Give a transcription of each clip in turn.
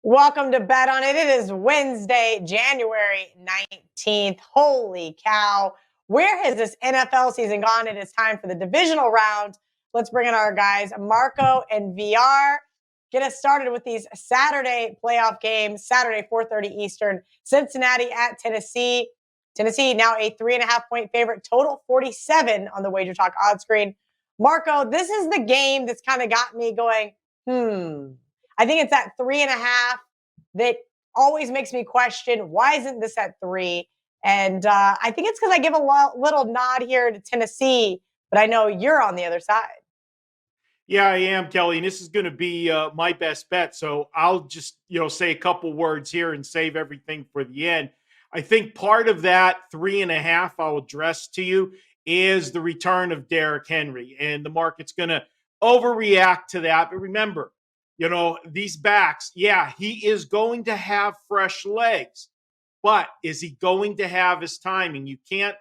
Welcome to Bet On It. It is Wednesday, January 19th. Holy cow. Where has this NFL season gone? It is time for the divisional round. Let's bring in our guys, Marco and VR. Get us started with these Saturday playoff games. Saturday, 4:30 Eastern. Cincinnati at Tennessee. Tennessee now a 3.5-point favorite. Total 47 on the WagerTalk odds screen. Marco, this is the game that's kind of got me going, I think it's at 3.5 that always makes me question, why isn't this at 3? And I think it's because I give a little nod here to Tennessee, but I know you're on the other side. Yeah, I am, Kelly, and this is going to be my best bet. So I'll just, say a couple words here and save everything for the end. I think part of that 3.5 I'll address to you is the return of Derrick Henry, and the market's going to overreact to that. But remember, these backs, yeah, he is going to have fresh legs, but is he going to have his timing? You can't,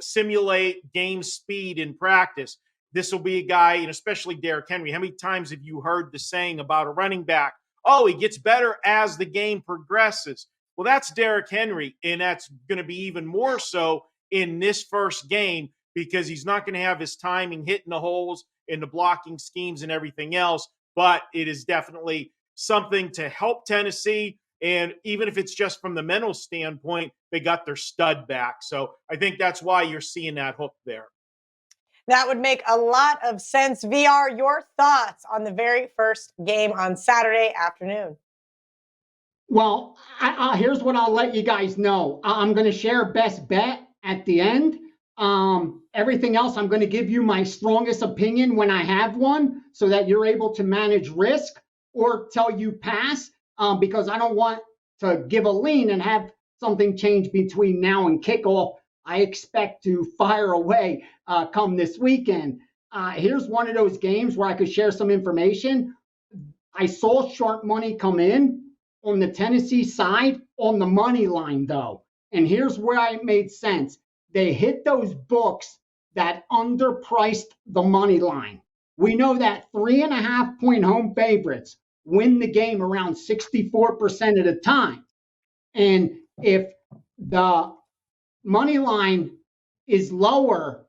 simulate game speed in practice. This will be a guy, and especially Derrick Henry. How many times have you heard the saying about a running back? Oh, he gets better as the game progresses. Well, that's Derrick Henry, and that's going to be even more so in this first game because he's not going to have his timing hitting the holes in the blocking schemes and everything else. But it is definitely something to help Tennessee. And even if it's just from the mental standpoint, they got their stud back. So I think that's why you're seeing that hook there. That would make a lot of sense. VR, your thoughts on the very first game on Saturday afternoon? Well, here's what I'll let you guys know. I'm going to share best bet at the end. Everything else, I'm going to give you my strongest opinion when I have one so that you're able to manage risk or tell you pass because I don't want to give a lean and have something change between now and kickoff. I expect to fire away come this weekend. Here's one of those games where I could share some information. I saw sharp money come in on the Tennessee side on the money line, though. And here's where it made sense. They hit those books that underpriced the money line. We know that 3.5-point home favorites win the game around 64% of the time. And if the money line is lower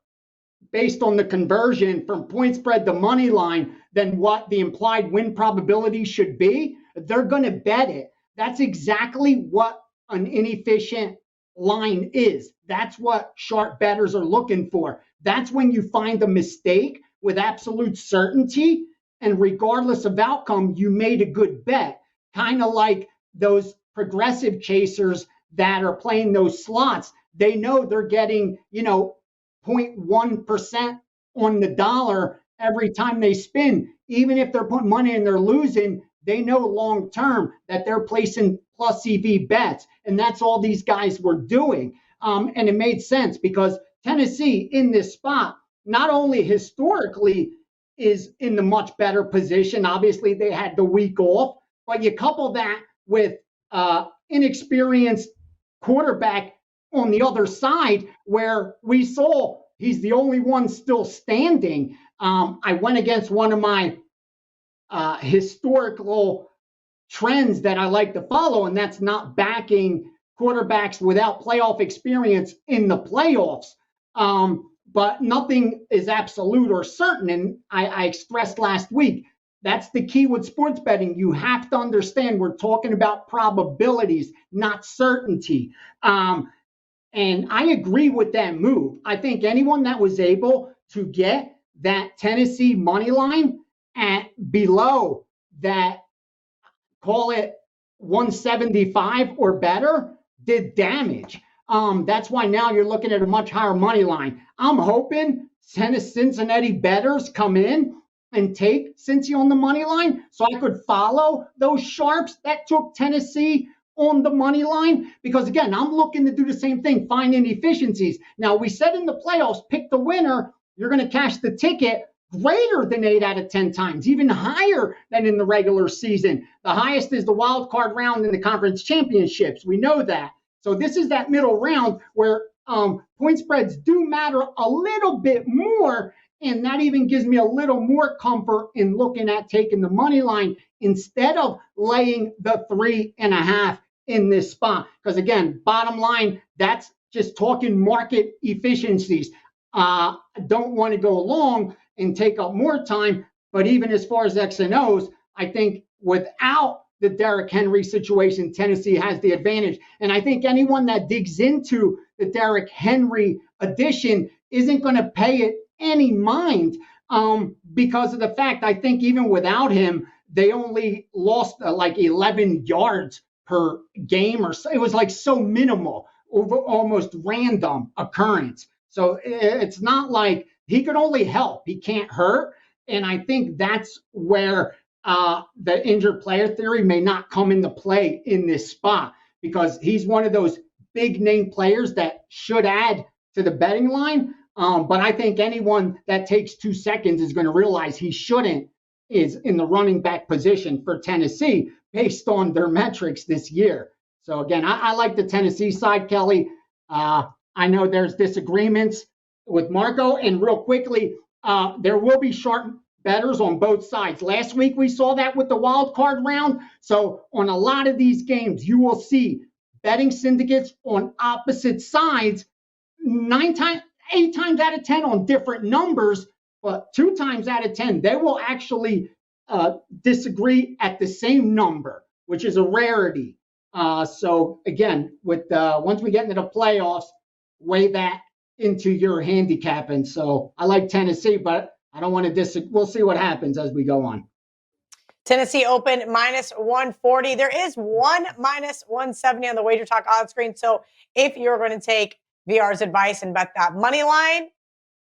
based on the conversion from point spread to money line than what the implied win probability should be, they're going to bet it. That's exactly what an inefficient line is. That's what sharp bettors are looking for. That's when you find a mistake with absolute certainty, and regardless of outcome, you made a good bet. Kind of like those progressive chasers that are playing those slots. They know they're getting, 0.1% on the dollar every time they spin. Even if they're putting money and they're losing, they know long term that they're placing plus EV bets. And that's all these guys were doing. And it made sense because Tennessee in this spot, not only historically is in the much better position. Obviously, they had the week off, but you couple that with inexperienced quarterback on the other side where we saw he's the only one still standing. I went against one of my historical trends that I like to follow, and that's not backing quarterbacks without playoff experience in the playoffs. But nothing is absolute or certain. And I expressed last week, that's the key with sports betting. You have to understand we're talking about probabilities, not certainty. And I agree with that move. I think anyone that was able to get that Tennessee money line at below that, call it 175 or better, did damage. That's why now you're looking at a much higher money line. I'm hoping Cincinnati bettors come in and take Cincy on the money line so I could follow those sharps that took Tennessee on the money line. Because again, I'm looking to do the same thing, find inefficiencies. Now, we said in the playoffs, pick the winner, you're going to cash the ticket greater than 8 out of 10 times, even higher than in the regular season. The highest is the wild card round in the conference championships. We know that. So this is that middle round where point spreads do matter a little bit more And that even gives me a little more comfort in looking at taking the money line instead of laying the 3.5 in this spot. Because again, bottom line, that's just talking market efficiencies. Don't want to go long and take up more time. But even as far as X and O's, I think without the Derrick Henry situation, Tennessee has the advantage. And I think anyone that digs into the Derrick Henry addition isn't going to pay it any mind because of the fact, I think even without him, they only lost like 11 yards per game, or so. It was like so minimal, over almost random occurrence. So it's not like he could only help, he can't hurt. And I think that's where the injured player theory may not come into play in this spot, because he's one of those big name players that should add to the betting line. But I think anyone that takes 2 seconds is going to realize he shouldn't is in the running back position for Tennessee based on their metrics this year. So again, I like the Tennessee side, Kelly. I know there's disagreements with Marco, and real quickly, there will be sharp bettors on both sides. Last week we saw that with the wild card round. So on a lot of these games, you will see betting syndicates on opposite sides 8 times out of 10 on different numbers, but 2 times out of 10, they will actually disagree at the same number, which is a rarity. So again, with once we get into the playoffs, weigh that into your handicapping. So I like Tennessee, but I don't want to disagree. We'll see what happens as we go on. Tennessee open -140. There is one -170 on the WagerTalk odds screen. So if you're going to take VR's advice and bet that money line,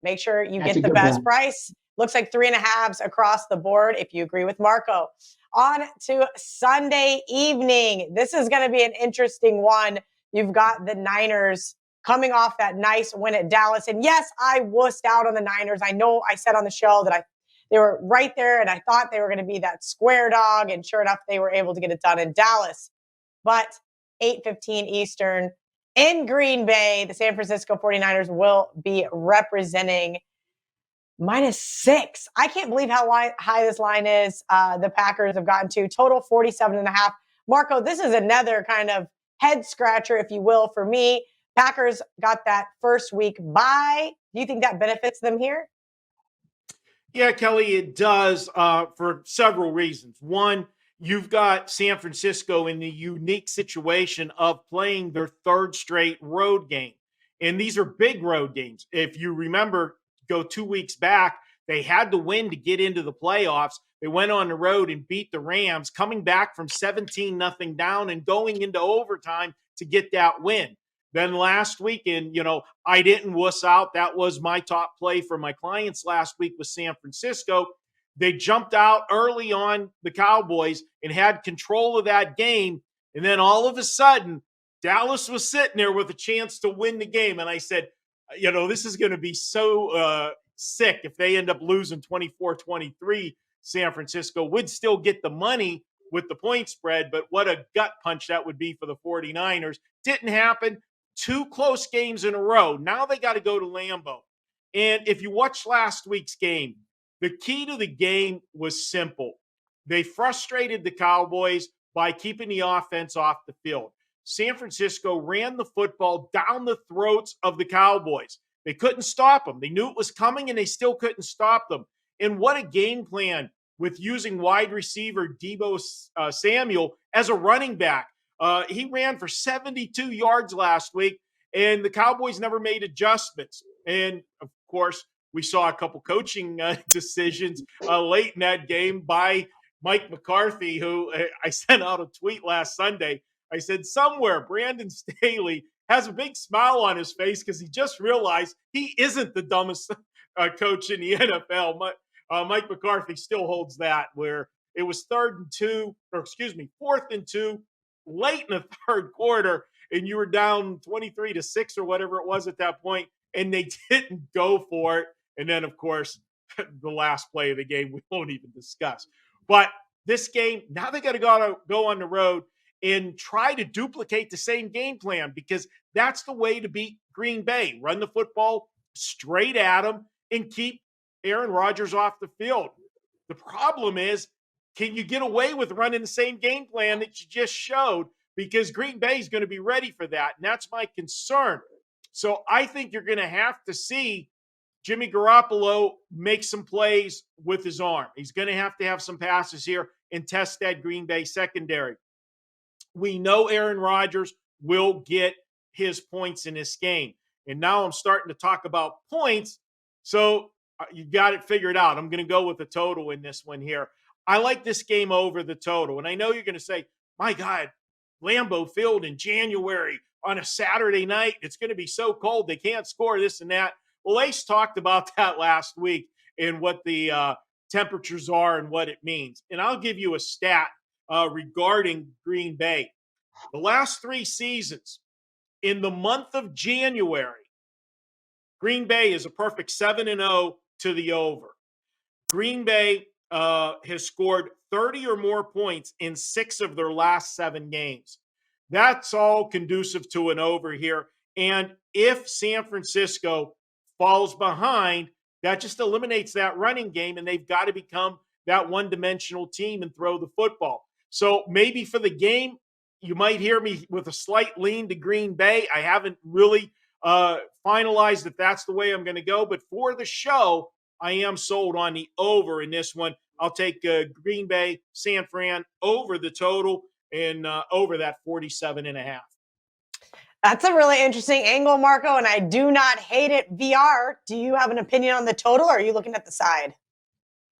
make sure you get the best price. Looks like 3.5s across the board, if you agree with Marco. On to Sunday evening. This is going to be an interesting one. You've got the Niners coming off that nice win at Dallas. And yes, I wussed out on the Niners. I know I said on the show that they were right there, and I thought they were going to be that square dog. And sure enough, they were able to get it done in Dallas. But 8:15 Eastern in Green Bay, the San Francisco 49ers will be representing -6. I can't believe how high this line is. The Packers have gotten to total 47.5. Marco, this is another kind of head scratcher, if you will, for me. Packers got that first week bye. Do you think that benefits them here? Yeah, Kelly, it does for several reasons. One, you've got San Francisco in the unique situation of playing their 3rd straight road game. And these are big road games. If you remember, go 2 weeks back, they had to win to get into the playoffs. They went on the road and beat the Rams, coming back from 17-0 down and going into overtime to get that win. Then last weekend, I didn't wuss out. That was my top play for my clients last week with San Francisco. They jumped out early on the Cowboys and had control of that game. And then all of a sudden, Dallas was sitting there with a chance to win the game. And I said, this is going to be so sick if they end up losing 24-23. San Francisco would still get the money with the point spread, but what a gut punch that would be for the 49ers. Didn't happen. 2 close games in a row. Now they got to go to Lambeau. And if you watch last week's game, the key to the game was simple. They frustrated the Cowboys by keeping the offense off the field. San Francisco ran the football down the throats of the Cowboys. They couldn't stop them. They knew it was coming, and they still couldn't stop them. And what a game plan with using wide receiver Deebo Samuel as a running back. He ran for 72 yards last week, and the Cowboys never made adjustments. And, of course, we saw a couple coaching decisions late in that game by Mike McCarthy, who I sent out a tweet last Sunday. I said, somewhere Brandon Staley has a big smile on his face because he just realized he isn't the dumbest coach in the NFL. Mike McCarthy still holds that, where it was 4th and 2, late in the 3rd quarter, and you were down 23-6 or whatever it was at that point, and they didn't go for it. And then, of course, the last play of the game we won't even discuss. But this game, now they got to go on the road and try to duplicate the same game plan, because that's the way to beat Green Bay. Run the football straight at them and keep Aaron Rodgers off the field. The problem is, can you get away with running the same game plan that you just showed? Because Green Bay is going to be ready for that, and that's my concern. So I think you're going to have to see Jimmy Garoppolo make some plays with his arm. He's going to have some passes here and test that Green Bay secondary. We know Aaron Rodgers will get his points in this game. And now I'm starting to talk about points. So you got it figured out. I'm going to go with the total in this one here. I like this game over the total. And I know you're going to say, my God, Lambeau Field in January on a Saturday night, it's going to be so cold. They can't score this and that. Well, Ace talked about that last week and what the temperatures are and what it means. And I'll give you a stat regarding Green Bay. The last 3 seasons, in the month of January, Green Bay is a perfect 7-0 to the over. Green Bay has scored 30 or more points in 6 of their last 7 games. That's all conducive to an over here. And if San Francisco falls behind, that just eliminates that running game, and they've got to become that one-dimensional team and throw the football. So maybe for the game, you might hear me with a slight lean to Green Bay. I haven't really finalized if that's the way I'm going to go. But for the show, I am sold on the over in this one. I'll take Green Bay, San Fran over the total and over that 47.5. That's a really interesting angle, Marco, and I do not hate it. VR, do you have an opinion on the total, or are you looking at the side?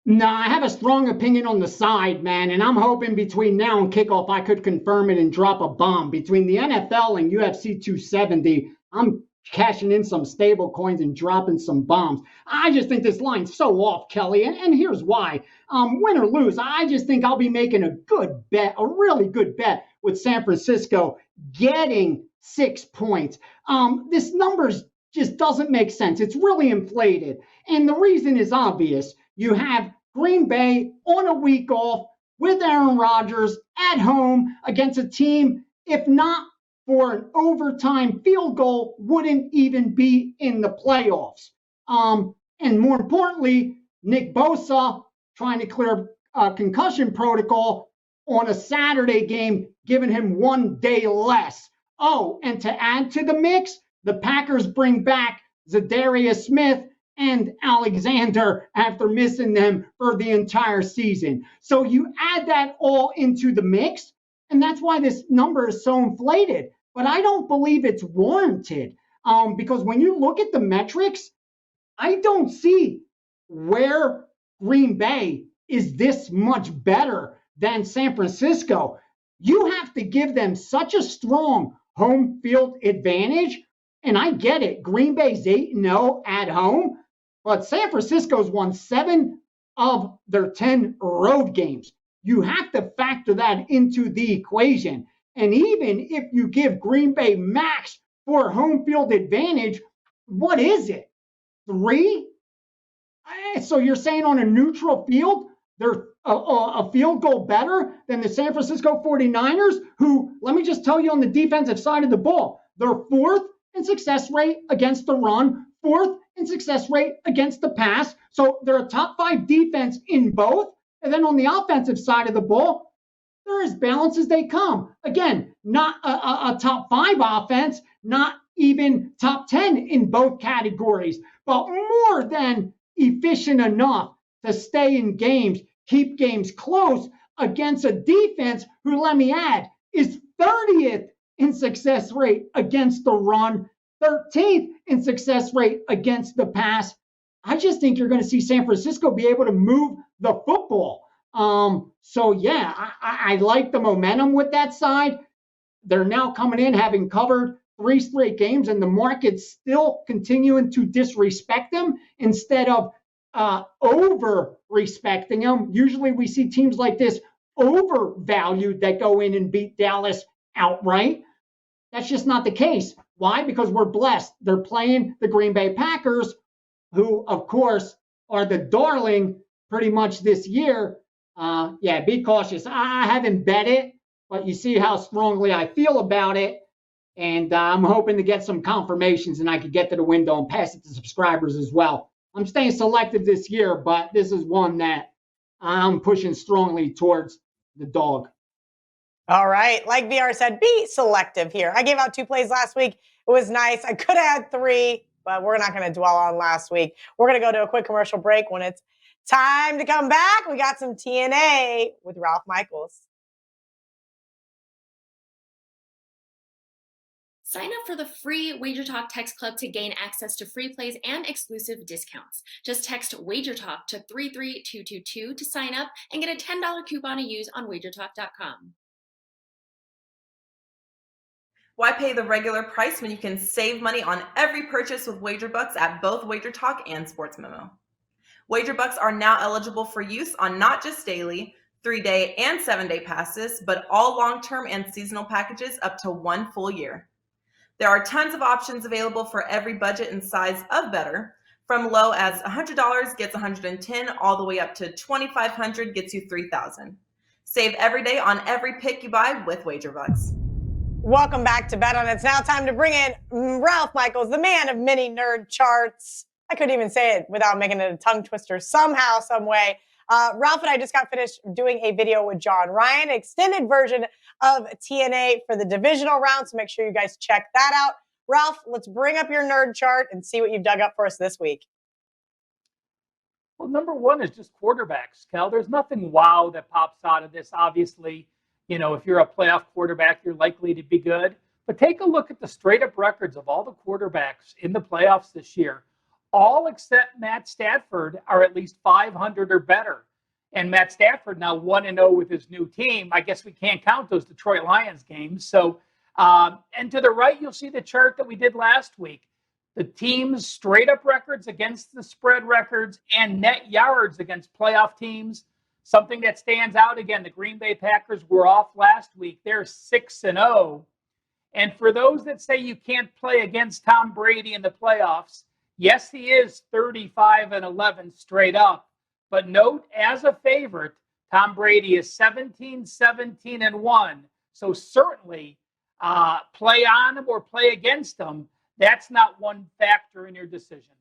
No, I have a strong opinion on the side, man, and I'm hoping between now and kickoff I could confirm it and drop a bomb. Between the NFL and UFC 270, I'm cashing in some stable coins and dropping some bombs. I just think this line's so off, Kelly, and here's why. Win or lose, I just think I'll be making a good bet, a really good bet with San Francisco getting 6 points. This number just doesn't make sense. It's really inflated. And the reason is obvious. You have Green Bay on a week off with Aaron Rodgers at home against a team, if not for an overtime field goal, wouldn't even be in the playoffs. And more importantly, Nick Bosa trying to clear concussion protocol on a Saturday game, giving him 1 day less. Oh, and to add to the mix, the Packers bring back Zadarius Smith and Alexander after missing them for the entire season. So you add that all into the mix, and that's why this number is so inflated. But I don't believe it's warranted because when you look at the metrics, I don't see where Green Bay is this much better than San Francisco. You have to give them such a strong home field advantage. And I get it. Green Bay's 8-0 at home, but San Francisco's won 7 of their 10 road games. You have to factor that into the equation. And even if you give Green Bay max for home field advantage, what is it? 3? So you're saying on a neutral field, they're a field goal better than the San Francisco 49ers, who, let me just tell you on the defensive side of the ball, they're 4th in success rate against the run, 4th in success rate against the pass. So they're a top 5 defense in both. And then on the offensive side of the ball, they're as balanced as they come. Again, not a top 5 offense, not even top 10 in both categories, but more than efficient enough to stay in games, keep games close against a defense who, let me add, is 30th in success rate against the run, 13th in success rate against the pass. I just think you're going to see San Francisco be able to move the football. So yeah, I like the momentum with that side. They're now coming in having covered 3 straight games, and the market's still continuing to disrespect them instead of over respecting them. Usually we see teams like this overvalued that go in and beat Dallas outright. That's just not the case. Why? Because we're blessed. They're playing the Green Bay Packers, who, of course, are the darling pretty much this year. Yeah, be cautious. I haven't bet it, but you see how strongly I feel about it. And I'm hoping to get some confirmations and I could get to the window and pass it to subscribers as well. I'm staying selective this year, but this is one that I'm pushing strongly towards the dog. All right. Like VR said, be selective here. I gave out 2 plays last week. It was nice. I could have had 3, but we're not going to dwell on last week. We're going to go to a quick commercial break. When it's time to come back, we got some TNA with Ralph Michaels. Sign up for the free WagerTalk text club to gain access to free plays and exclusive discounts. Just text WagerTalk to 33222 to sign up and get a $10 coupon to use on WagerTalk.com. Why pay the regular price when you can save money on every purchase with WagerBucks at both WagerTalk and SportsMemo? WagerBucks are now eligible for use on not just daily, 3-day, and 7-day passes, but all long-term and seasonal packages up to 1 full year. There are tons of options available for every budget and size of bettor. From low as $100 gets $110, all the way up to $2,500 gets you $3,000. Save every day on every pick you buy with WagerBucks. Welcome back to Bet On. It's now time to bring in Ralph Michaels, the man of many nerd charts. I couldn't even say it without making it a tongue twister somehow, some way. Ralph and I just got finished doing a video with John Ryan, an extended version of TNA for the divisional round. So make sure you guys check that out. Ralph, let's bring up your nerd chart and see what you've dug up for us this week. Well, number one is just quarterbacks, Kel. There's nothing wow that pops out of this. Obviously, you know, if you're a playoff quarterback, you're likely to be good. But take a look at the straight-up records of all the quarterbacks in the playoffs this year. All except Matt Stafford are at least 500 or better. And Matt Stafford now 1-0 with his new team. I guess we can't count those Detroit Lions games. So, and to the right, you'll see the chart that we did last week. The team's straight-up records against the spread records and net yards against playoff teams. Something that stands out, again, the Green Bay Packers were off last week. They're 6-0. And for those that say you can't play against Tom Brady in the playoffs, yes, he is 35-11 straight up. But note, as a favorite, Tom Brady is 17-17-1. So certainly play on him or play against him. That's not one factor in your decision.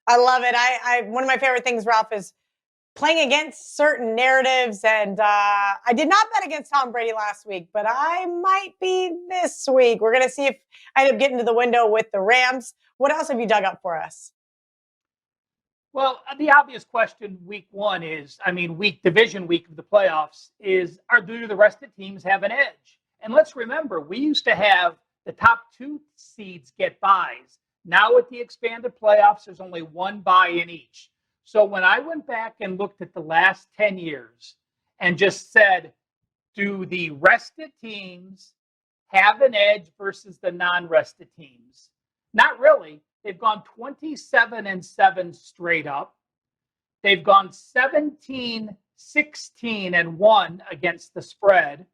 I love it. I one of my favorite things, Ralph, is playing against certain narratives. And I did not bet against Tom Brady last week, but I might be this week. We're going to see if I end up getting to the window with the Rams. What else have you dug up for us? Well, the obvious question week one is, division week of the playoffs is, do the rest of the teams have an edge? And let's remember, we used to have the top 2 seeds get buys. Now with the expanded playoffs, there's only 1 bye in each. So when I went back and looked at the last 10 years and just said, do the rested teams have an edge versus the non-rested teams? Not really. They've gone 27-7 straight up. They've gone 17-16-1 against the spread.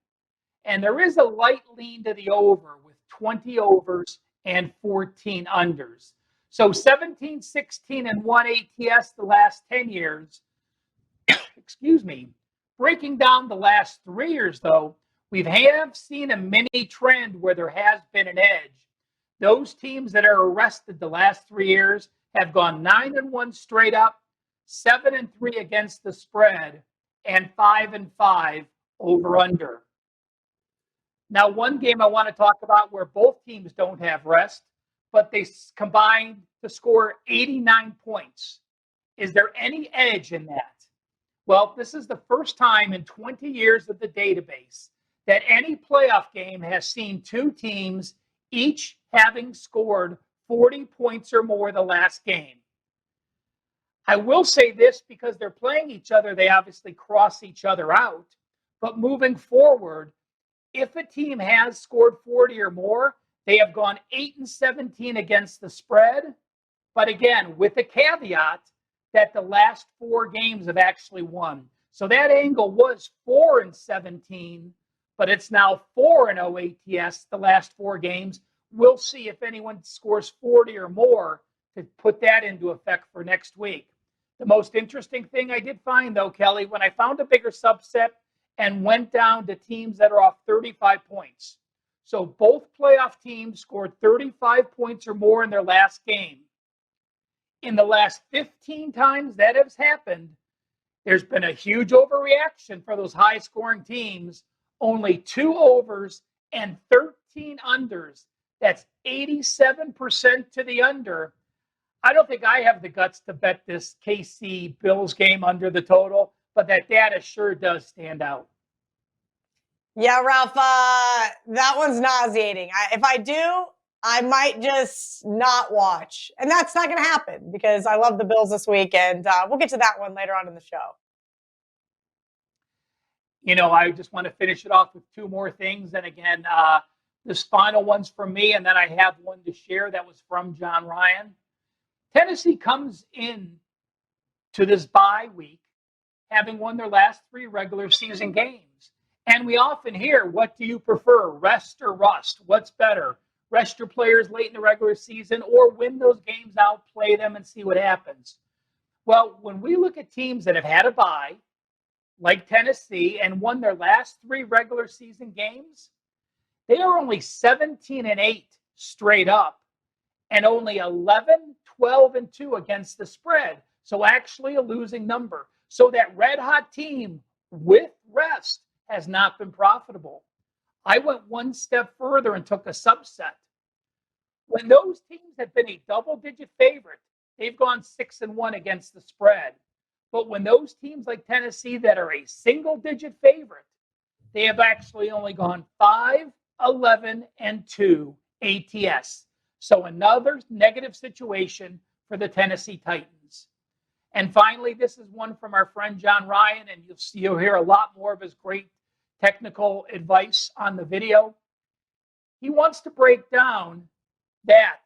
And there is a light lean to the over with 20 overs and 14 unders. So 17-16-1 ATS the last 10 years. Excuse me. Breaking down the last 3 years, though, we have seen a mini trend where there has been an edge. Those teams that are arrested the last 3 years have gone 9-1 straight up, 7-3 against the spread, and 5-5 over under. Now, one game I want to talk about where both teams don't have rest, but they combined to score 89 points. Is there any edge in that? Well, this is the first time in 20 years of the database that any playoff game has seen 2 teams each having scored 40 points or more the last game. I will say this because they're playing each other, they obviously cross each other out. But moving forward, if a team has scored 40 or more, they have gone 8-17 against the spread. But again, with the caveat that the last 4 games have actually won. So that angle was 4-17, but it's now 4-0 ATS the last 4 games. We'll see if anyone scores 40 or more to put that into effect for next week. The most interesting thing I did find, though, Kelly, when I found a bigger subset and went down to teams that are off 35 points. So both playoff teams scored 35 points or more in their last game. in the last 15 times that has happened, there's been a huge overreaction for those high-scoring teams. Only 2 overs and 13 unders. That's 87% to the under. I don't think I have the guts to bet this KC Bills game under the total, but that data sure does stand out. Yeah, Ralph, that one's nauseating. If I do, I might just not watch. And that's not going to happen because I love the Bills this week. And we'll get to that one later on in the show. You know, I just want to finish it off with 2 more things. And again, this final one's from me, and then I have one to share that was from John Ryan. Tennessee comes in to this bye week having won their last 3 regular season games. And we often hear, what do you prefer, rest or rust? What's better? Rest your players late in the regular season or win those games out, play them, and see what happens. Well, when we look at teams that have had a bye, like Tennessee, and won their last 3 regular season games, they are only 17-8 straight up and only 11-12-2 against the spread. So actually a losing number. So that red hot team with rest has not been profitable. I went one step further and took a subset. When those teams have been a double-digit favorite, they've gone 6-1 against the spread. But when those teams like Tennessee that are a single-digit favorite, they have actually only gone 5-11-2 ATS. So another negative situation for the Tennessee Titans. And finally, this is one from our friend John Ryan, and you'll hear a lot more of his great technical advice on the video. He wants to break down that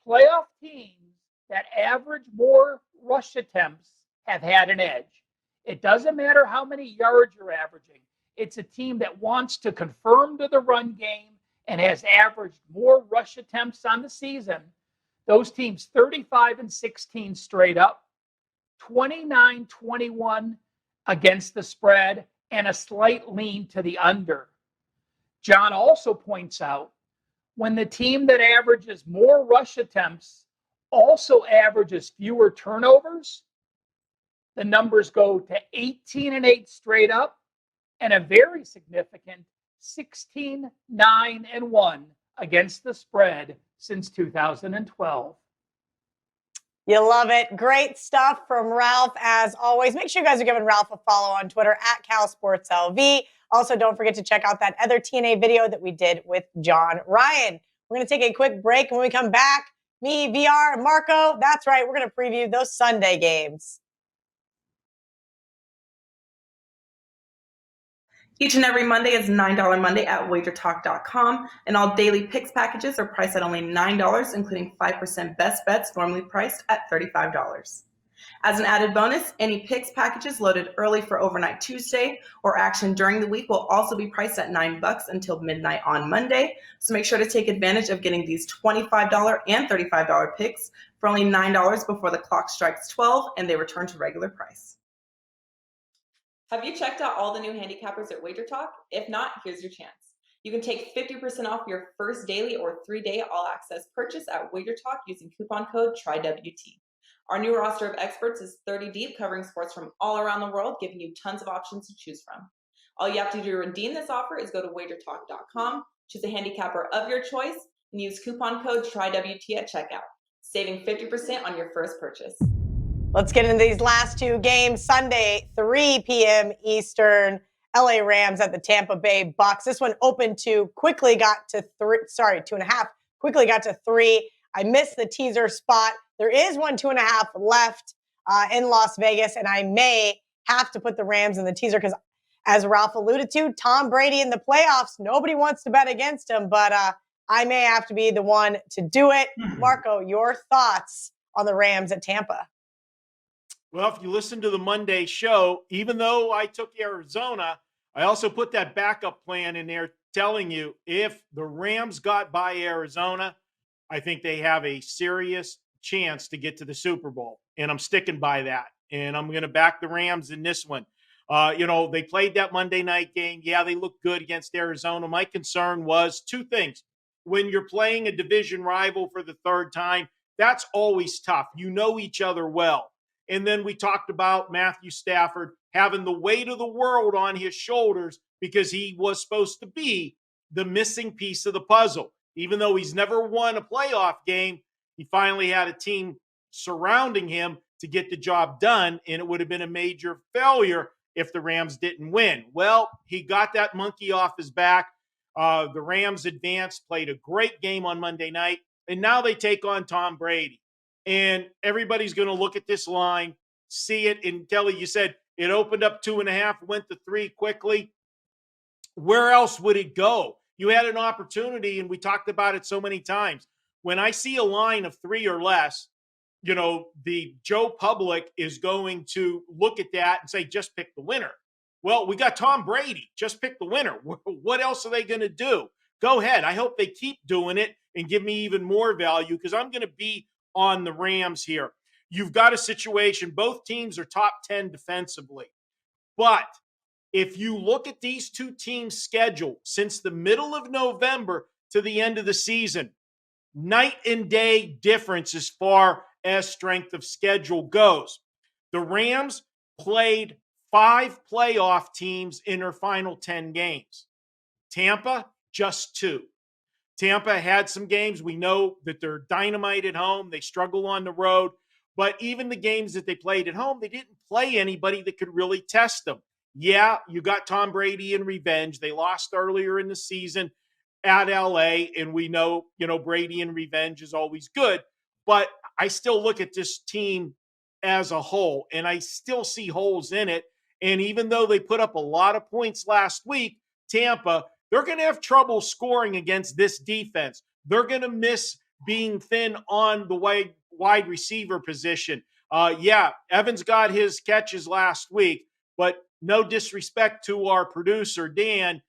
playoff teams that average more rush attempts have had an edge. It doesn't matter how many yards you're averaging. It's a team that wants to confirm to the run game and has averaged more rush attempts on the season. Those teams 35-16 straight up, 29-21 against the spread, and a slight lean to the under. John also points out when the team that averages more rush attempts also averages fewer turnovers, the numbers go to 18-8 straight up and a very significant 16-9-1 against the spread since 2012. You love it. Great stuff from Ralph, as always. Make sure you guys are giving Ralph a follow on Twitter at CalSportsLV. Also, don't forget to check out that other TNA video that we did with John Ryan. We're going to take a quick break. When we come back, me, VR, and Marco, that's right, we're going to preview those Sunday games. Each and every Monday is $9 Monday at WagerTalk.com, and all daily picks packages are priced at only $9, including 5% best bets, normally priced at $35. As an added bonus, any picks packages loaded early for overnight Tuesday or action during the week will also be priced at $9 until midnight on Monday. So make sure to take advantage of getting these $25 and $35 picks for only $9 before the clock strikes 12 and they return to regular price. Have you checked out all the new handicappers at WagerTalk? If not, here's your chance. You can take 50% off your first daily or 3-day all-access purchase at WagerTalk using coupon code TRYWT. Our new roster of experts is 30 deep, covering sports from all around the world, giving you tons of options to choose from. All you have to do to redeem this offer is go to WagerTalk.com, choose a handicapper of your choice, and use coupon code TRYWT at checkout, saving 50% on your first purchase. Let's get into these last 2 games. Sunday, 3 p.m. Eastern, LA Rams at the Tampa Bay Bucks. This one opened 2, quickly got to 2.5, quickly got to 3. I missed the teaser spot. There is 2.5 left in Las Vegas, and I may have to put the Rams in the teaser because, as Ralph alluded to, Tom Brady in the playoffs, nobody wants to bet against him, but I may have to be the one to do it. Marco, your thoughts on the Rams at Tampa? Well, if you listen to the Monday show, even though I took Arizona, I also put that backup plan in there telling you if the Rams got by Arizona, I think they have a serious chance to get to the Super Bowl. And I'm sticking by that. And I'm going to back the Rams in this one. They played that Monday night game. Yeah, they looked good against Arizona. My concern was 2 things. When you're playing a division rival for the 3rd time, That's always tough. You know each other well. And then we talked about Matthew Stafford having the weight of the world on his shoulders because he was supposed to be the missing piece of the puzzle. Even though he's never won a playoff game, he finally had a team surrounding him to get the job done, and it would have been a major failure if the Rams didn't win. Well, he got that monkey off his back. The Rams advanced, played a great game on Monday night, and now they take on Tom Brady. And everybody's going to look at this line, see it. And Kelly, you said it opened up 2.5, went to 3 quickly. Where else would it go? You had an opportunity, and we talked about it so many times. When I see a line of 3 or less, the Joe public is going to look at that and say, just pick the winner. Well, we got Tom Brady. Just pick the winner. What else are they going to do? Go ahead. I hope they keep doing it and give me even more value because I'm going to be on the Rams here. You've got a situation. Both teams are top 10 defensively. But if you look at these two teams' schedule since the middle of November to the end of the season, night and day difference as far as strength of schedule goes. The Rams played 5 playoff teams in their final 10 games. Tampa, just 2. Tampa had some games. We know that they're dynamite at home. They struggle on the road. But even the games that they played at home, they didn't play anybody that could really test them. Yeah, you got Tom Brady in revenge. They lost earlier in the season at LA, and we know, Brady in revenge is always good. But I still look at this team as a whole, and I still see holes in it. And even though they put up a lot of points last week, Tampa, they're going to have trouble scoring against this defense. They're going to miss being thin on the wide receiver position. Evans got his catches last week, but no disrespect to our producer, Dan,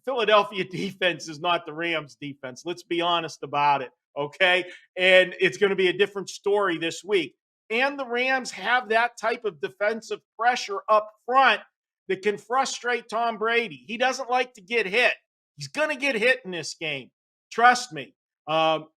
Philadelphia defense is not the Rams defense. Let's be honest about it, okay? And it's going to be a different story this week. And the Rams have that type of defensive pressure up front that can frustrate Tom Brady. He doesn't like to get hit. He's going to get hit in this game. Trust me.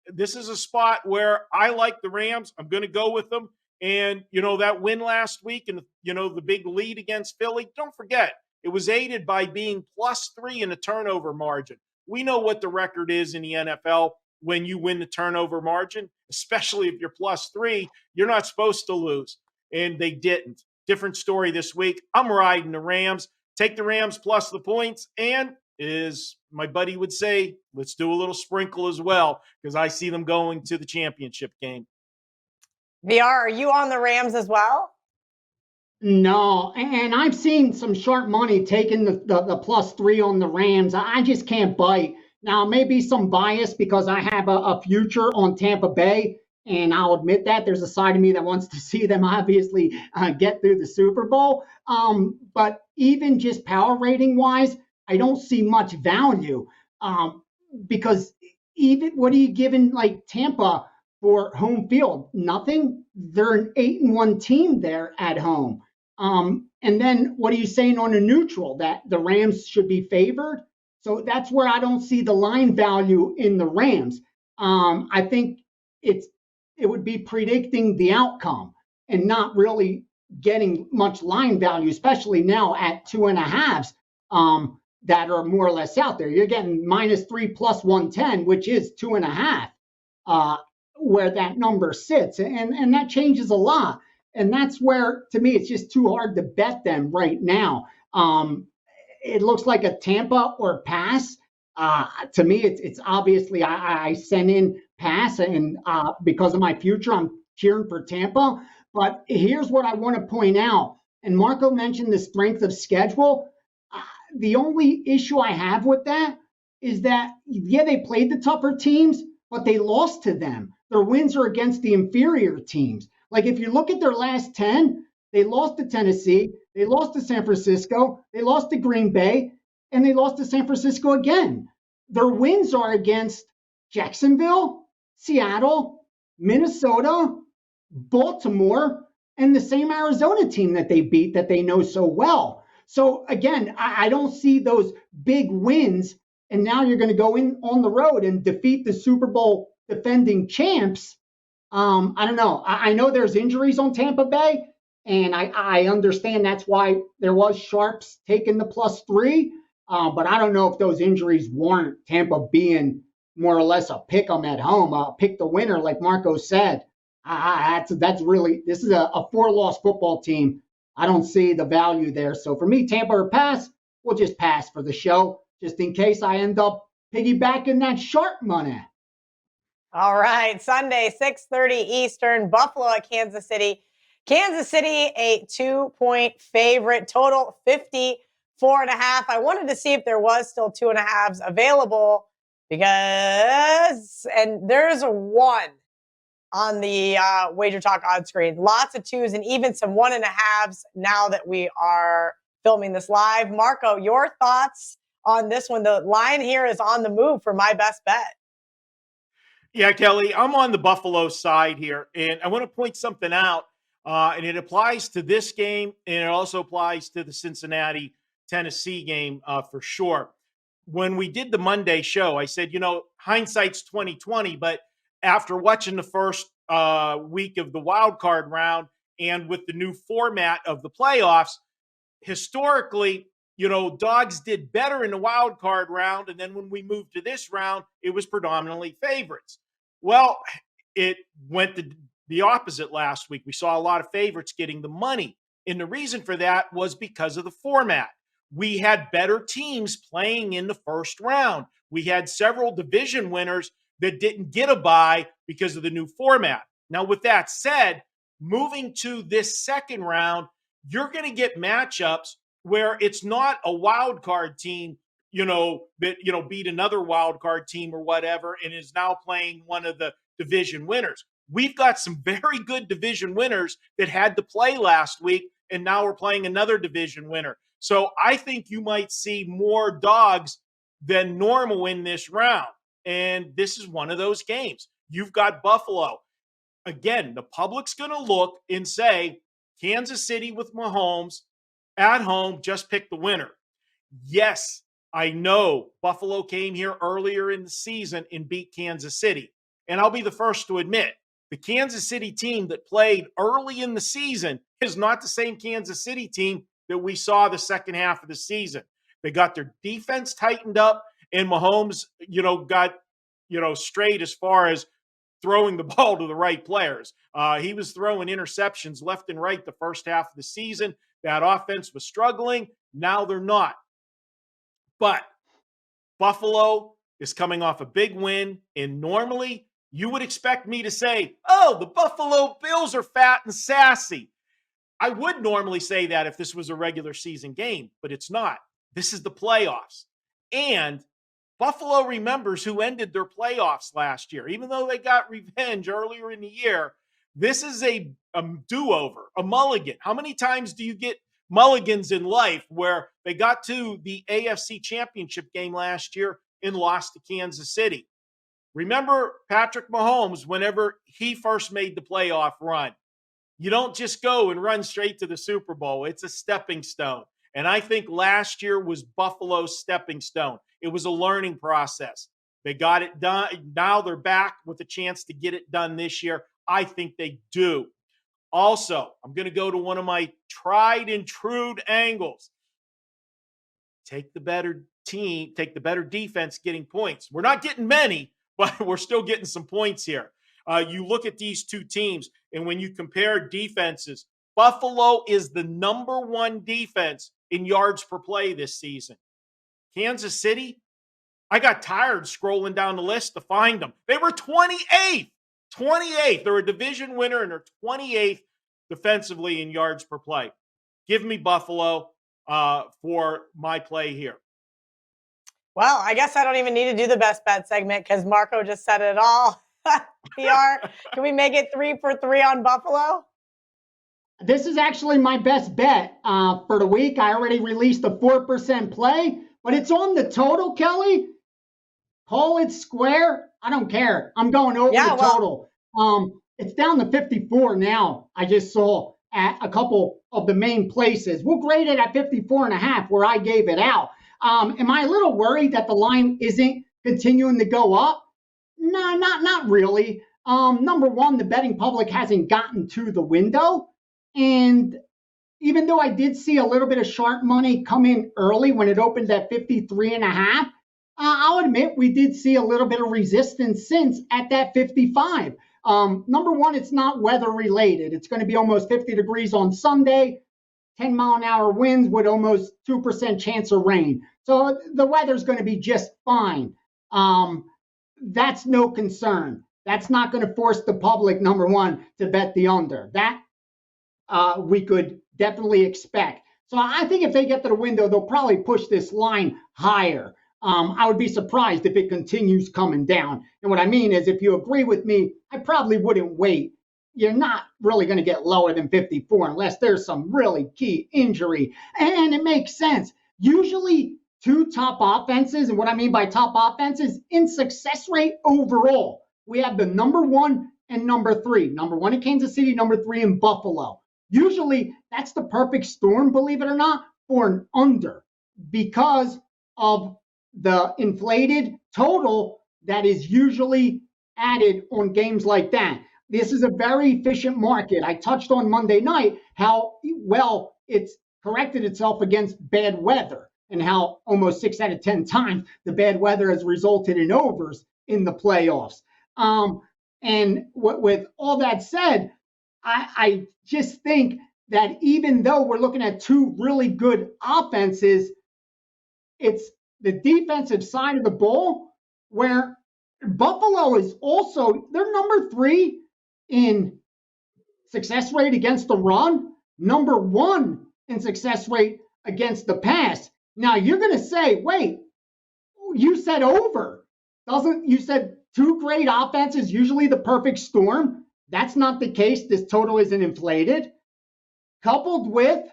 This is a spot where I like the Rams. I'm going to go with them. And, that win last week and, the big lead against Philly, don't forget, it was aided by being +3 in the turnover margin. We know what the record is in the NFL when you win the turnover margin, especially if you're +3, you're not supposed to lose. And they didn't. Different story this week. I'm riding the Rams. Take the Rams plus the points. And as my buddy would say, let's do a little sprinkle as well because I see them going to the championship game. VR, are you on the Rams as well? No, and I've seen some sharp money taking the +3 on the Rams. I just can't bite. Now, maybe some bias because I have a future on Tampa Bay, and I'll admit that there's a side of me that wants to see them obviously get through the Super Bowl. But even just power rating wise, I don't see much value because even what are you giving like Tampa for home field? Nothing. They're an 8-1 team there at home. And then what are you saying on a neutral that the Rams should be favored? So that's where I don't see the line value in the Rams. I think it would be predicting the outcome and not really getting much line value, especially now at 2.5s that are more or less out there. You're getting -3 plus 110, which is 2.5, where that number sits. And that changes a lot. And that's where, to me, it's just too hard to bet them right now. It looks like a Tampa or pass. To me, it's obviously I send in pass, and because of my future, I'm cheering for Tampa. But here's what I want to point out. And Marco mentioned the strength of schedule. The only issue I have with that is that, they played the tougher teams, but they lost to them. Their wins are against the inferior teams. Like if you look at their last 10, they lost to Tennessee, they lost to San Francisco, they lost to Green Bay, and they lost to San Francisco again. Their wins are against Jacksonville, Seattle, Minnesota, Baltimore, and the same Arizona team that they beat that they know so well. So again, I don't see those big wins. And now you're going to go in on the road and defeat the Super Bowl defending champs. I don't know. I know there's injuries on Tampa Bay, and I understand that's why there was sharps taking the +3. But I don't know if those injuries warrant Tampa being more or less a pick 'em at home, pick the winner, like Marco said. That's really, this is a 4-loss football team. I don't see the value there. So for me, Tampa or pass, we'll just pass for the show, just in case I end up piggybacking that sharp money. All right, Sunday, 6:30 Eastern, Buffalo at Kansas City. Kansas City, a 2-point favorite, total 54.5. I wanted to see if there was still 2.5s available and there's a 1 on the WagerTalk odds screen. Lots of 2s and even some 1.5s now that we are filming this live. Marco, your thoughts on this one? The line here is on the move for my best bet. Yeah, Kelly, I'm on the Buffalo side here, and I want to point something out, and it applies to this game, and it also applies to the Cincinnati-Tennessee game for sure. When we did the Monday show, I said, hindsight's 20/20, but after watching the first week of the wild card round and with the new format of the playoffs, historically, dogs did better in the wild card round, and then when we moved to this round, it was predominantly favorites. Well, it went the opposite last week. We saw a lot of favorites getting the money, and the reason for that was because of the format. We had better teams playing in the first round. We had several division winners that didn't get a bye because of the new format. Now, with that said, moving to this second round, you're going to get matchups where it's not a wild card team, that, beat another wild card team or whatever and is now playing one of the division winners. We've got some very good division winners that had to play last week, and now we're playing another division winner. So I think you might see more dogs than normal in this round. And this is one of those games. You've got Buffalo. Again, the public's going to look and say, Kansas City with Mahomes at home, just pick the winner. Yes, I know Buffalo came here earlier in the season and beat Kansas City. And I'll be the first to admit, the Kansas City team that played early in the season is not the same Kansas City team that we saw the second half of the season. They got their defense tightened up, and Mahomes, got, straight as far as throwing the ball to the right players. He was throwing interceptions left and right the first half of the season. That offense was struggling. Now they're not. But Buffalo is coming off a big win, and normally you would expect me to say, oh, the Buffalo Bills are fat and sassy. I would normally say that if this was a regular season game, but it's not. This is the playoffs. And Buffalo remembers who ended their playoffs last year. Even though they got revenge earlier in the year, this is a do-over, a mulligan. How many times do you get mulligans in life where they got to the AFC Championship game last year and lost to Kansas City? Remember Patrick Mahomes, whenever he first made the playoff run. You don't just go and run straight to the Super Bowl. It's a stepping stone. And I think last year was Buffalo's stepping stone. It was a learning process. They got it done. Now they're back with a chance to get it done this year. I think they do. Also, I'm going to go to one of my tried and true angles. Take the better team, take the better defense getting points. We're not getting many, but we're still getting some points here. You look at these two teams, and when you compare defenses, Buffalo is the number one defense in yards per play this season. Kansas City, I got tired scrolling down the list to find them. They were 28th. 28th. They're a division winner, and they're 28th defensively in yards per play. Give me Buffalo for my play here. Well, I guess I don't even need to do the best bet segment because Marco just said it all. PR, can we make it 3 for 3 on Buffalo? This is actually my best bet for the week. I already released a 4% play, but it's on the total, Kelly. Call it square. I don't care. I'm going over the total. It's down to 54 now. I just saw at a couple of the main places. We'll grade it at 54.5 where I gave it out. Am I a little worried that the line isn't continuing to go up? No, not really. Number one, the betting public hasn't gotten to the window. And even though I did see a little bit of sharp money come in early when it opened at 53.5, I'll admit we did see a little bit of resistance since at that 55. Number one, it's not weather related. It's going to be almost 50 degrees on Sunday, 10-mile-an-hour winds with almost 2% chance of rain. So the weather's going to be just fine. That's no concern. That's not going to force the public, number one, to bet the under. That we could definitely expect. So I think if they get to the window, they'll probably push this line higher. I would be surprised if it continues coming down. And what I mean is, if you agree with me, I probably wouldn't wait. You're not really going to get lower than 54 unless there's some really key injury. And it makes sense. Usually two top offenses, and what I mean by top offenses, in success rate overall, we have the number one and number three. Number one in Kansas City, number three in Buffalo. Usually that's the perfect storm, believe it or not, for an under because of the inflated total that is usually added on games like that. This is a very efficient market. I touched on Monday night how well it's corrected itself against bad weather and how almost 6 out of 10 times the bad weather has resulted in overs in the playoffs. And with all that said, I just think that even though we're looking at two really good offenses, it's the defensive side of the ball where Buffalo is also, they're number three in success rate against the run, number one in success rate against the pass. Now you're going to say, wait, you said over. You said two great offenses, usually the perfect storm. That's not the case. This total isn't inflated. Coupled with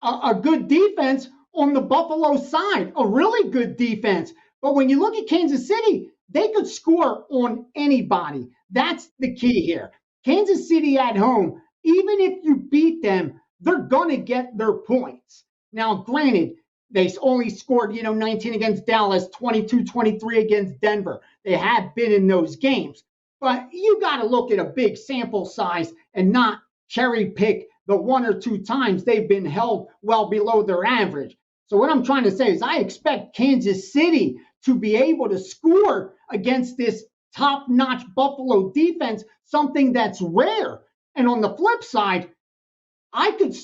a good defense on the Buffalo side, a really good defense. But when you look at Kansas City, they could score on anybody. That's the key here. Kansas City at home, even if you beat them, they're going to get their points. Now, granted, they only scored, 19 against Dallas, 22-23 against Denver. They have been in those games. But you got to look at a big sample size and not cherry pick the one or two times they've been held well below their average. So what I'm trying to say is I expect Kansas City to be able to score against this top-notch Buffalo defense, something that's rare. And on the flip side,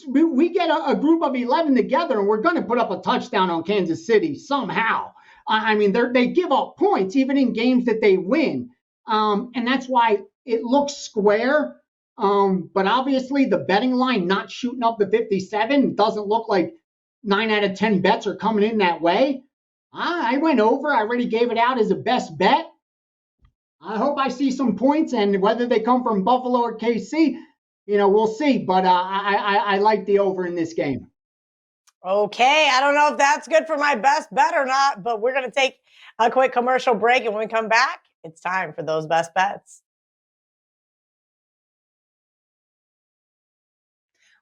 we get a group of 11 together and we're going to put up a touchdown on Kansas City somehow. I mean, they give up points even in games that they win. And that's why it looks square. But obviously the betting line not shooting up to 57 doesn't look like 9 out of 10 bets are coming in that way. I went over. I already gave it out as a best bet. I hope I see some points, and whether they come from Buffalo or KC, we'll see. But I like the over in this game. Okay, I don't know if that's good for my best bet or not, but we're going to take a quick commercial break, and when we come back, it's time for those best bets.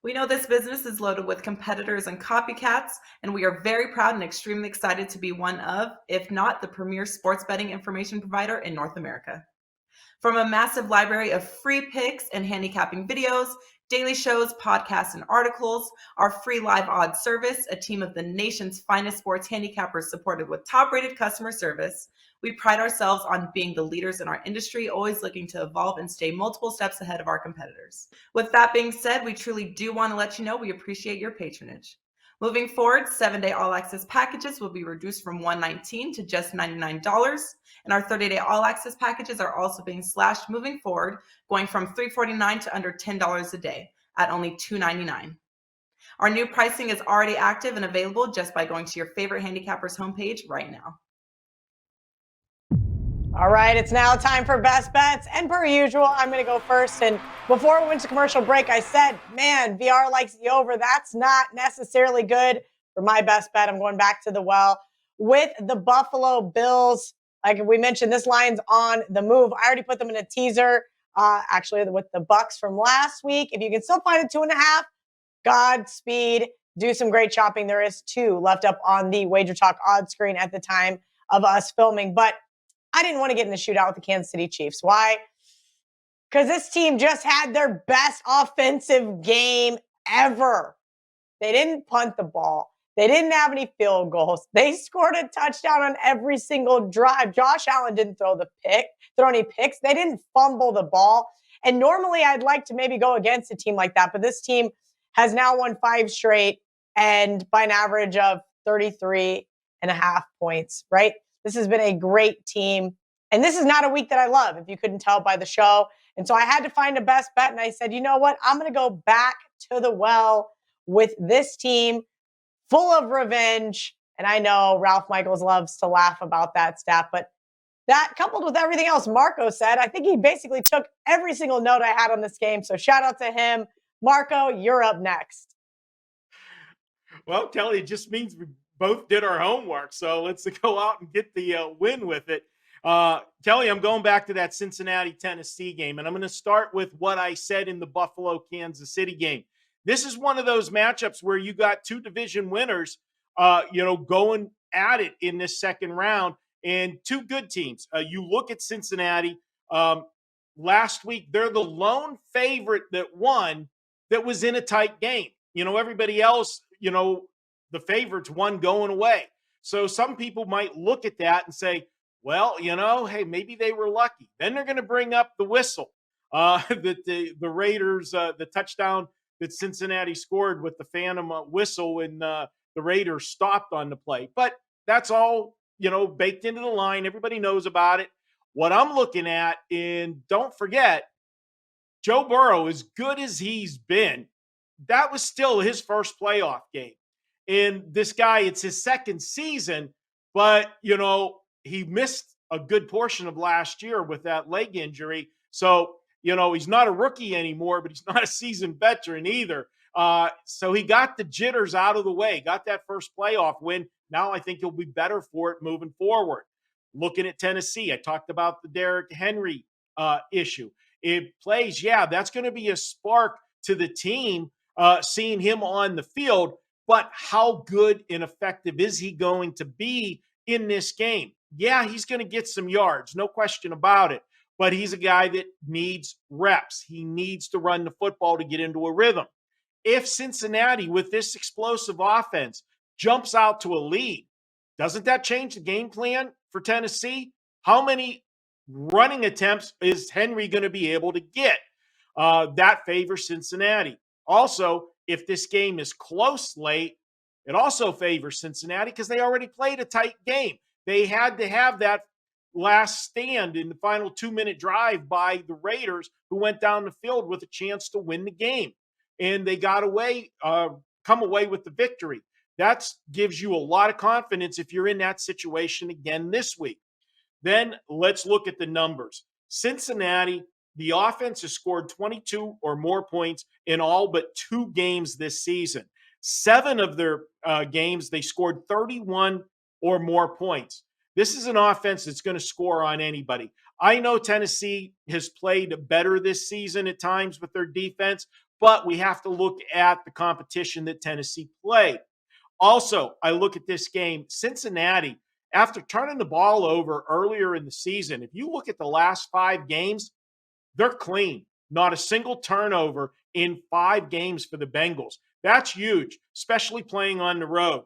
We know this business is loaded with competitors and copycats, and we are very proud and extremely excited to be one of, if not the premier sports betting information provider in North America. From a massive library of free picks and handicapping videos, daily shows, podcasts, and articles, our free live odds service, a team of the nation's finest sports handicappers supported with top-rated customer service, we pride ourselves on being the leaders in our industry, always looking to evolve and stay multiple steps ahead of our competitors. With that being said, we truly do want to let you know we appreciate your patronage. Moving forward, 7-day all-access packages will be reduced from $119 to just $99, and our 30-day all-access packages are also being slashed moving forward, going from $349 to under $10 a day at only $299. Our new pricing is already active and available just by going to your favorite handicapper's homepage right now. All right, it's now time for best bets. And per usual, I'm going to go first. And before we went to commercial break, I said, man, VR likes the over. That's not necessarily good for my best bet. I'm going back to the well with the Buffalo Bills. Like we mentioned, this line's on the move. I already put them in a teaser, actually, with the Bucks from last week. If you can still find a 2.5, Godspeed. Do some great shopping. There is 2 left up on the WagerTalk odds screen at the time of us filming. But I didn't want to get in the shootout with the Kansas City Chiefs. Why? because this team just had their best offensive game ever. They didn't punt the ball. They didn't have any field goals. They scored a touchdown on every single drive. Josh Allen didn't throw any picks. They didn't fumble the ball. And normally I'd like to maybe go against a team like that, but this team has now won 5 straight and by an average of 33.5 points, right? This has been a great team. And this is not a week that I love, if you couldn't tell by the show. And so I had to find a best bet. And I said, you know what? I'm going to go back to the well with this team full of revenge. And I know Ralph Michaels loves to laugh about that stat, but that coupled with everything else Marco said, I think he basically took every single note I had on this game. So shout out to him. Marco, you're up next. Well, Kelly, it just means we both did our homework. So let's go out and get the win with it. Kelly, I'm going back to that Cincinnati-Tennessee game, and I'm going to start with what I said in the Buffalo-Kansas City game. This is one of those matchups where you got 2 division winners, going at it in this second round, and 2 good teams. You look at Cincinnati. Last week, they're the lone favorite that won that was in a tight game. Everybody else, the favorites won going away. So some people might look at that and say, well, hey, maybe they were lucky. Then they're going to bring up the whistle that the Raiders, the touchdown that Cincinnati scored with the phantom whistle when the Raiders stopped on the play. But that's all, baked into the line. Everybody knows about it. What I'm looking at, and don't forget, Joe Burrow, as good as he's been, that was still his first playoff game. And this guy, it's his second season, but, he missed a good portion of last year with that leg injury. So, he's not a rookie anymore, but he's not a seasoned veteran either. So he got the jitters out of the way, got that first playoff win. Now I think he'll be better for it moving forward. Looking at Tennessee, I talked about the Derrick Henry issue. It plays, that's going to be a spark to the team, seeing him on the field. But how good and effective is he going to be in this game? Yeah, he's going to get some yards, no question about it. But he's a guy that needs reps. He needs to run the football to get into a rhythm. If Cincinnati, with this explosive offense, jumps out to a lead, doesn't that change the game plan for Tennessee? How many running attempts is Henry going to be able to get? That favors Cincinnati. Also, if this game is close late, it also favors Cincinnati because they already played a tight game. They had to have that last stand in the final 2-minute drive by the Raiders, who went down the field with a chance to win the game. And they got come away with the victory. That gives you a lot of confidence if you're in that situation again this week. Then let's look at the numbers. Cincinnati, the offense has scored 22 or more points in all but 2 games this season. 7 of their games, they scored 31 or more points. This is an offense that's going to score on anybody. I know Tennessee has played better this season at times with their defense, but we have to look at the competition that Tennessee played. Also, I look at this game, Cincinnati, after turning the ball over earlier in the season, if you look at the last 5 games, they're clean. Not a single turnover in 5 games for the Bengals. That's huge, especially playing on the road.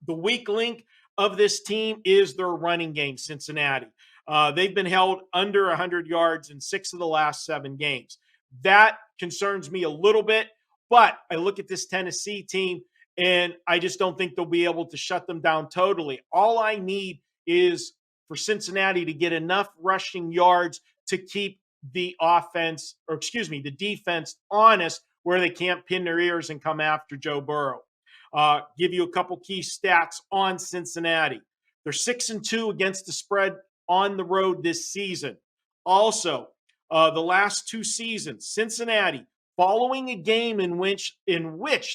The weak link of this team is their running game, Cincinnati. They've been held under 100 yards in 6 of the last 7 games. That concerns me a little bit, but I look at this Tennessee team, and I just don't think they'll be able to shut them down totally. All I need is for Cincinnati to get enough rushing yards to keep the defense honest, where they can't pin their ears and come after Joe Burrow. Give you a couple key stats on Cincinnati. They're 6-2 against the spread on the road this season. Also, the last 2 seasons, Cincinnati, following a game in which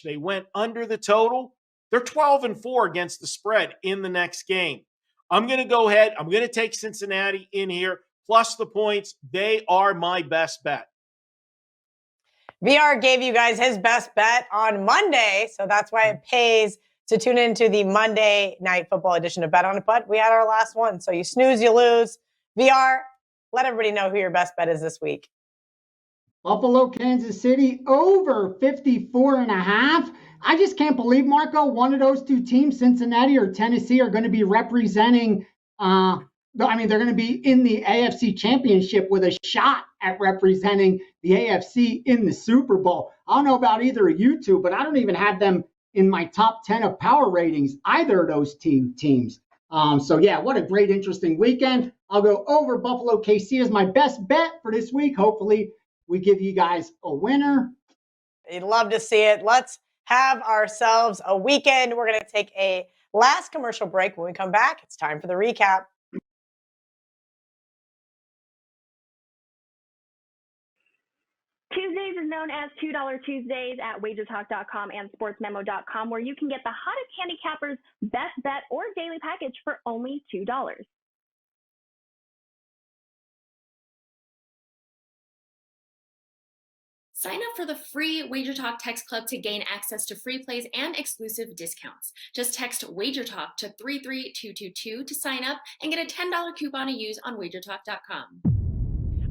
they went under the total, they're 12-4 against the spread in the next game. I'm going to go ahead. I'm going to take Cincinnati in here, plus the points. They are my best bet. VR gave you guys his best bet on Monday, so that's why it pays to tune into the Monday Night Football edition of Bet on It. But we had our last one, so you snooze, you lose. VR, let everybody know who your best bet is this week. Buffalo, Kansas City, over 54.5. I just can't believe, Marco, one of those two teams, Cincinnati or Tennessee, are going to be representing, they're going to be in the AFC Championship with a shot at representing the AFC in the Super Bowl. I don't know about either of you two, but I don't even have them in my top 10 of power ratings, either of those teams. So, yeah, what a great, interesting weekend. I'll go over Buffalo KC as my best bet for this week. Hopefully, we give you guys a winner. You'd love to see it. Let's have ourselves a weekend. We're going to take a last commercial break. When we come back, it's time for the recap. Tuesdays is known as $2 Tuesdays at WagerTalk.com and SportsMemo.com, where you can get the hottest handicappers' best bet or daily package for only $2. Sign up for the free WagerTalk text club to gain access to free plays and exclusive discounts. Just text WagerTalk to 33222 to sign up and get a $10 coupon to use on WagerTalk.com.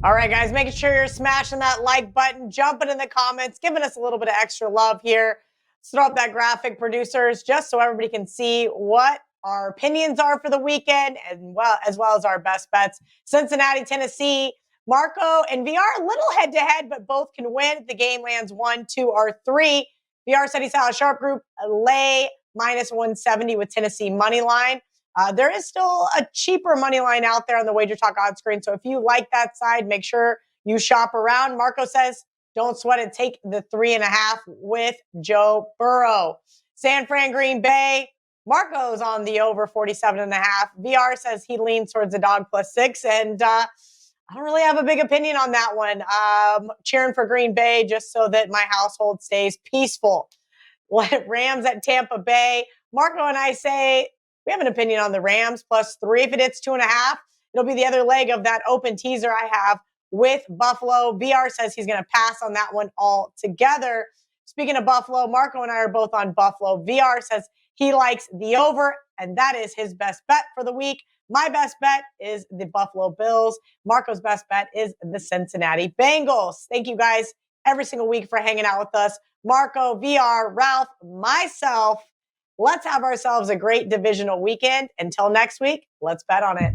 All right, guys, making sure you're smashing that like button, jumping in the comments, giving us a little bit of extra love here. Let's throw up that graphic, producers, just so everybody can see what our opinions are for the weekend, and as well as our best bets. Cincinnati, Tennessee, Marco and VR, a little head-to-head, but both can win if the game lands 1, 2, or 3. VR said he saw a sharp group lay minus 170 with Tennessee money line. There is still a cheaper money line out there on the WagerTalk odds screen. So if you like that side, make sure you shop around. Marco says, don't sweat it. Take the 3.5 with Joe Burrow. San Fran, Green Bay. Marco's on the over 47.5. VR says he leans towards the dog +6. And I don't really have a big opinion on that one. Cheering for Green Bay just so that my household stays peaceful. Rams at Tampa Bay. Marco and I say we have an opinion on the Rams +3. If it hits 2.5, it'll be the other leg of that open teaser I have with Buffalo. VR says he's going to pass on that one altogether. Speaking of Buffalo, Marco and I are both on Buffalo. VR says he likes the over, and that is his best bet for the week. My best bet is the Buffalo Bills. Marco's best bet is the Cincinnati Bengals. Thank you guys every single week for hanging out with us. Marco, VR, Ralph, myself. Let's have ourselves a great divisional weekend. Until next week, let's bet on it.